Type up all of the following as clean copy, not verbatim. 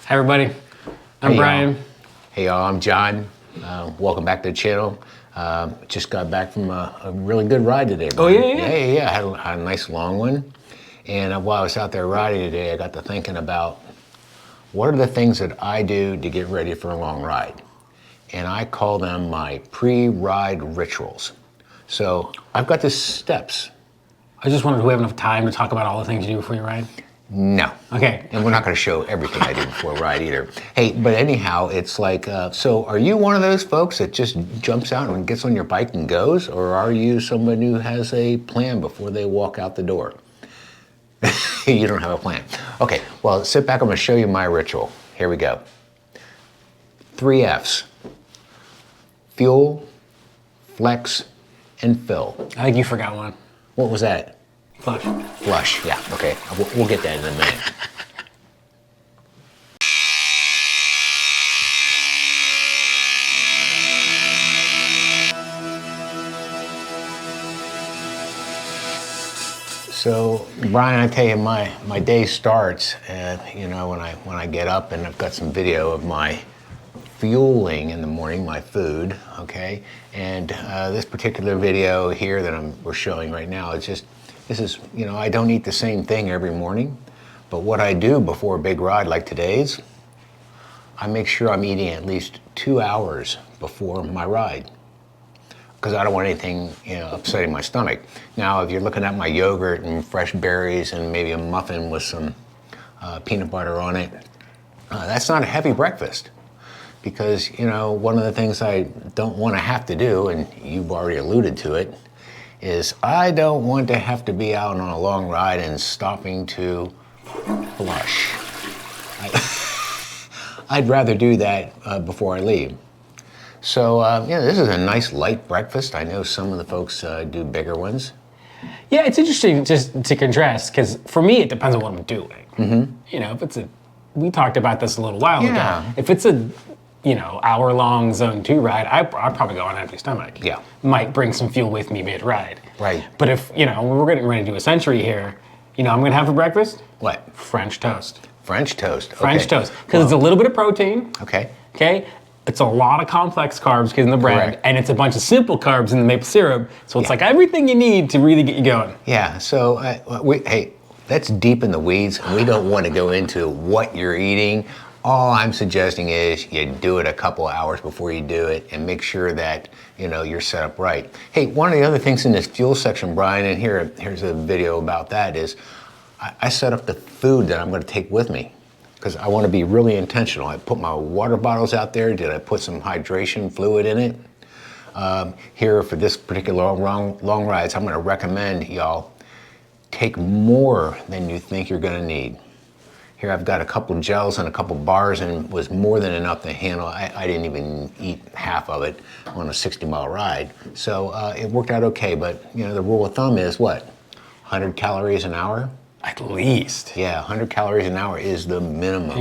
Hi everybody, I'm Hey, Brian. y'all. Hey y'all, I'm John. Welcome back to the channel. Just got back from a really good ride today, Brian. Oh, yeah? Yeah. Had a nice long one. And while I was out there riding today, I got to thinking about what are the things that I do to get ready for a long ride. And I call them my pre-ride rituals. So I've got the steps. I just wondered, do we have enough time to talk about all the things you do before you ride? No. Okay. And we're not going to show everything I do before a ride either. Hey, but anyhow, it's like, so are you one of those folks that just jumps out and gets on your bike and goes? Or are you somebody who has a plan before they walk out the door? You don't have a plan. Okay, well, sit back. I'm going to show you my ritual. Here we go. 3 F's. Fuel, flex, and fill. I think you forgot one. What was that? Flush. Flush, yeah, okay. We'll get that in a minute. So, Brian, I tell you, my day starts, you know, when I get up, and I've got some video of my fueling in the morning, my food, okay? And this particular video here that we're showing right now, this is, you know, I don't eat the same thing every morning, but what I do before a big ride like today's, I make sure I'm eating at least 2 hours before my ride, because I don't want anything, you know, upsetting my stomach. Now, if you're looking at my yogurt and fresh berries and maybe a muffin with some peanut butter on it, that's not a heavy breakfast. Because, you know, one of the things I don't want to have to do, and you've already alluded to it, is I don't want to have to be out on a long ride and stopping to flush. I'd rather do that before I leave. So, yeah, this is a nice light breakfast. I know some of the folks do bigger ones. Yeah, it's interesting just to contrast, because for me, it depends on what I'm doing. Mm-hmm. You know, we talked about this a little while ago. If it's a, you know, hour-long Zone 2 ride, I'd probably go on empty stomach. Yeah. Might bring some fuel with me mid-ride. Right. But if, you know, we're getting ready to do a century here, you know, I'm going to have for breakfast? What? French toast. French toast. French toast. Because it's a little bit of protein. Okay. Okay? It's a lot of complex carbs because in the bread, Correct. and it's a bunch of simple carbs in the maple syrup. So it's like everything you need to really get you going. Yeah, so hey, that's deep in the weeds. We don't want to go into what you're eating. All I'm suggesting is you do it a couple hours before you do it and make sure that, you know, you're set up right. Hey, one of the other things in this fuel section, Brian, and here's a video about that, is I set up the food that I'm going to take with me, because I want to be really intentional. I put my water bottles out there. Did I put some hydration fluid in it? Here for this particular long rides, I'm going to recommend y'all take more than you think you're going to need. Here I've got a couple gels and a couple bars, and was more than enough to handle. I didn't even eat half of it on a 60-mile ride. So it worked out okay, but you know, the rule of thumb is what? 100 calories an hour? At least. Yeah, 100 calories an hour is the minimum.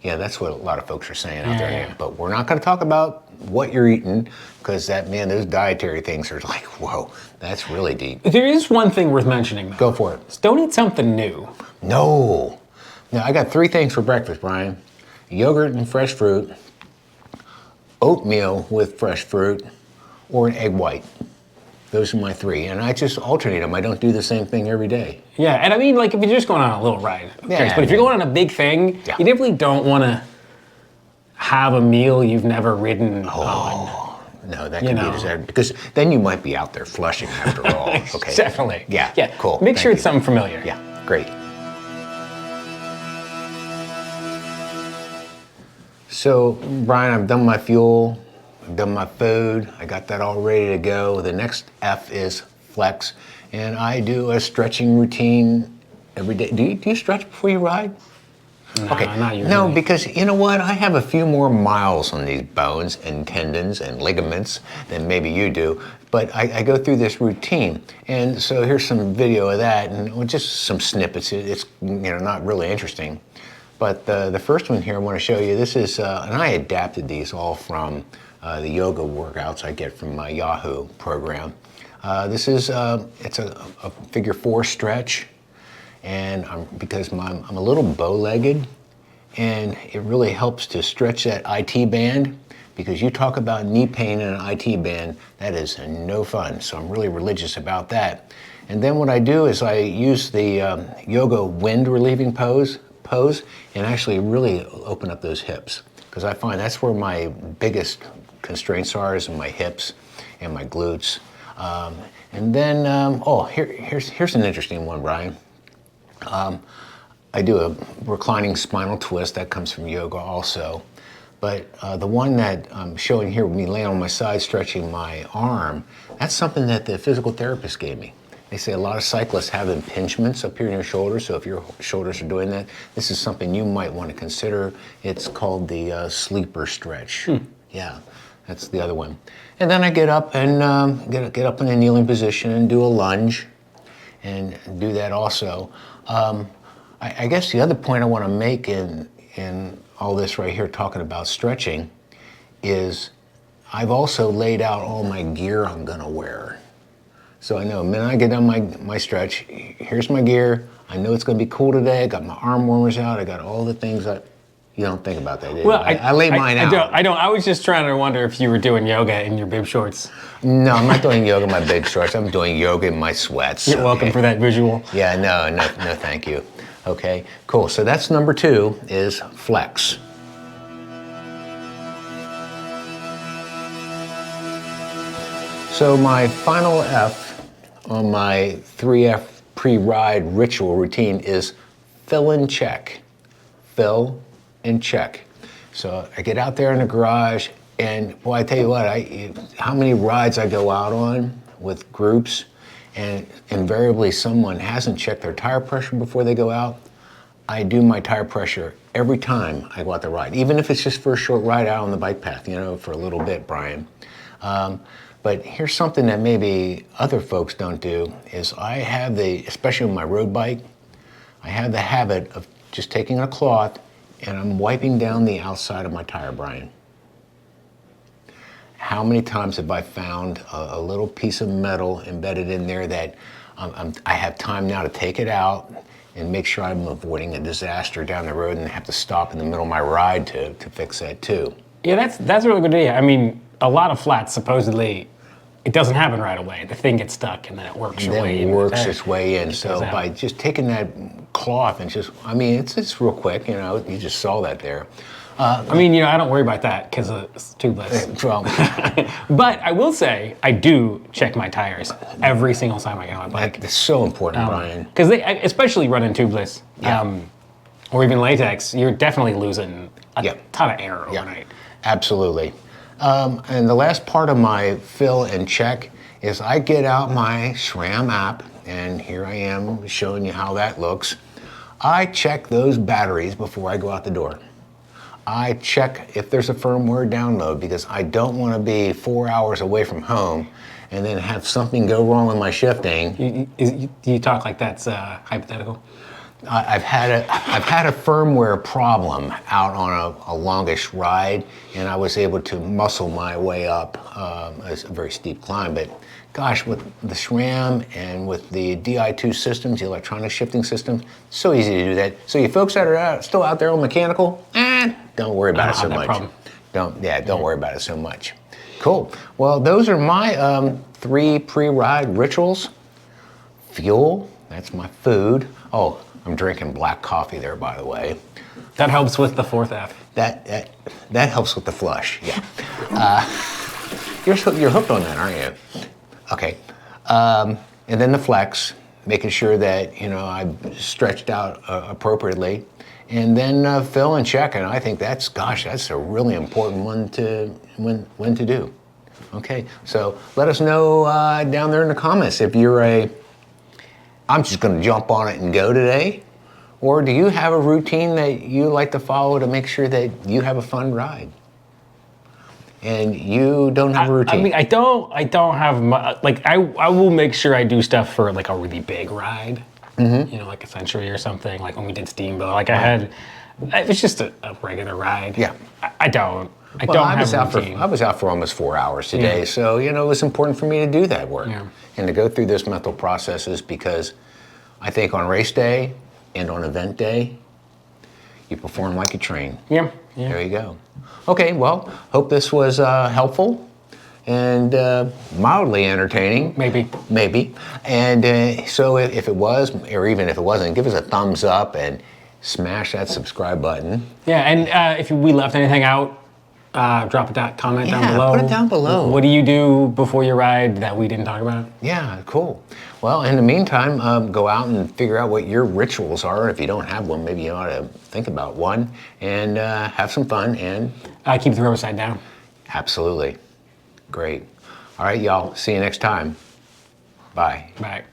Yeah, that's what a lot of folks are saying out there. Yeah. But we're not going to talk about what you're eating, because those dietary things are like, whoa, that's really deep. There is one thing worth mentioning, though. Go for it. Is don't eat something new. No. Now, I got 3 things for breakfast, Brian. Yogurt and fresh fruit, oatmeal with fresh fruit, or an egg white. Those are my 3, and I just alternate them. I don't do the same thing every day. Yeah, and I mean, like, if you're just going on a little ride, but if you're going on a big thing, you definitely don't want to have a meal you've never ridden on. No, that could be disastrous, because then you might be out there flushing after all. Okay. Definitely. Yeah, cool. Make sure it's something familiar. Yeah, great. So, Brian, I've done my fuel, I've done my food, I got that all ready to go. The next F is flex, and I do a stretching routine every day. Do you stretch before you ride? No, Okay. not usually. No, because you know what? I have a few more miles on these bones and tendons and ligaments than maybe you do. But I go through this routine, and so here's some video of that, and just some snippets. It's not really interesting, but the first one here I want to show you. This is, and I adapted these all from the yoga workouts I get from my Yahoo program. This is it's a figure 4 stretch. And because I'm a little bow-legged, and it really helps to stretch that IT band, because you talk about knee pain in an IT band, that is no fun. So I'm really religious about that. And then what I do is I use the yoga wind relieving pose and actually really open up those hips, because I find that's where my biggest constraints are, is in my hips and my glutes. And then, here's an interesting one, Brian. I do a reclining spinal twist that comes from yoga also. But the one that I'm showing here with me laying on my side, stretching my arm, that's something that the physical therapist gave me. They say a lot of cyclists have impingements up here in your shoulders, so if your shoulders are doing that, this is something you might want to consider. It's called the sleeper stretch. Yeah, that's the other one. And then I get up and get up in a kneeling position and do a lunge, and do that also. I guess the other point I want to make in all this right here, talking about stretching, is I've also laid out all my gear I'm going to wear. So I know the minute I get done my stretch, here's my gear. I know it's going to be cool today. I got my arm warmers out. I got all the things that you don't think about that, do you? Well, I lay mine out. I don't. I was just trying to wonder if you were doing yoga in your bib shorts. No, I'm not doing yoga in my big shorts. I'm doing yoga in my sweats. You're welcome for that visual. Yeah, no, thank you. Okay, cool. So that's number 2, is flex. So my final F on my 3F pre-ride ritual routine is fill and check. Fill and check. So I get out there in the garage, and boy, I tell you what, how many rides I go out on with groups, and invariably someone hasn't checked their tire pressure before they go out. I do my tire pressure every time I go out the ride, even if it's just for a short ride out on the bike path, for a little bit, Brian. But here's something that maybe other folks don't do, is I have especially with my road bike, I have the habit of just taking a cloth and I'm wiping down the outside of my tire, Brian. How many times have I found a little piece of metal embedded in there that I have time now to take it out and make sure I'm avoiding a disaster down the road and have to stop in the middle of my ride to fix that too. Yeah, that's a really good idea. I mean, a lot of flats, supposedly, it doesn't happen right away. The thing gets stuck and then it works your way in. It works its way in. So by just taking that cloth and it's real quick, you just saw that there. I don't worry about that because it's tubeless. Well, but I will say, I do check my tires every single time I get on my bike. That's so important, Brian. Because they, especially running tubeless, or even latex, you're definitely losing a ton of air overnight. Absolutely. And the last part of my fill and check is I get out my SRAM app, and here I am showing you how that looks. I check those batteries before I go out the door. I check if there's a firmware download, because I don't want to be 4 hours away from home and then have something go wrong with my shifting. You talk like that's hypothetical? I've had a firmware problem out on a longish ride, and I was able to muscle my way up. It's a very steep climb, but gosh, with the SRAM and with the Di2 systems, the electronic shifting systems, so easy to do that. So you folks that are still out there on mechanical, don't worry about it so much. Problem. Don't worry about it so much. Cool. Well, those are my 3 pre-ride rituals. Fuel, that's my food. Oh, I'm drinking black coffee there, by the way. That helps with the 4th F. That helps with the flush, yeah. You're hooked on that, aren't you? Okay. And then the flex, making sure that, I've stretched out appropriately. And then fill and check, and I think that's a really important one to do. Okay, so let us know down there in the comments if you're I'm just going to jump on it and go today, or do you have a routine that you like to follow to make sure that you have a fun ride? And you don't have a routine. I don't have I will make sure I do stuff for like a really big ride. Mm-hmm. Like a Century or something, like when we did Steamboat. It was just a regular ride. Yeah. I don't have a routine. I was out for almost 4 hours today, so, it was important for me to do that work and to go through those mental processes, because I think on race day and on event day, you perform like you train. Yeah. There you go. Okay, well, hope this was helpful and mildly entertaining. Maybe. And so if it was, or even if it wasn't, give us a thumbs up and smash that subscribe button. Yeah, and if we left anything out, drop a comment down below. Put it down below. What do you do before your ride that we didn't talk about? Yeah, cool. Well, in the meantime, go out and figure out what your rituals are. If you don't have one, maybe you ought to think about one and have some fun and Keep the road side down. Absolutely. Great. All right, y'all. See you next time. Bye. Bye.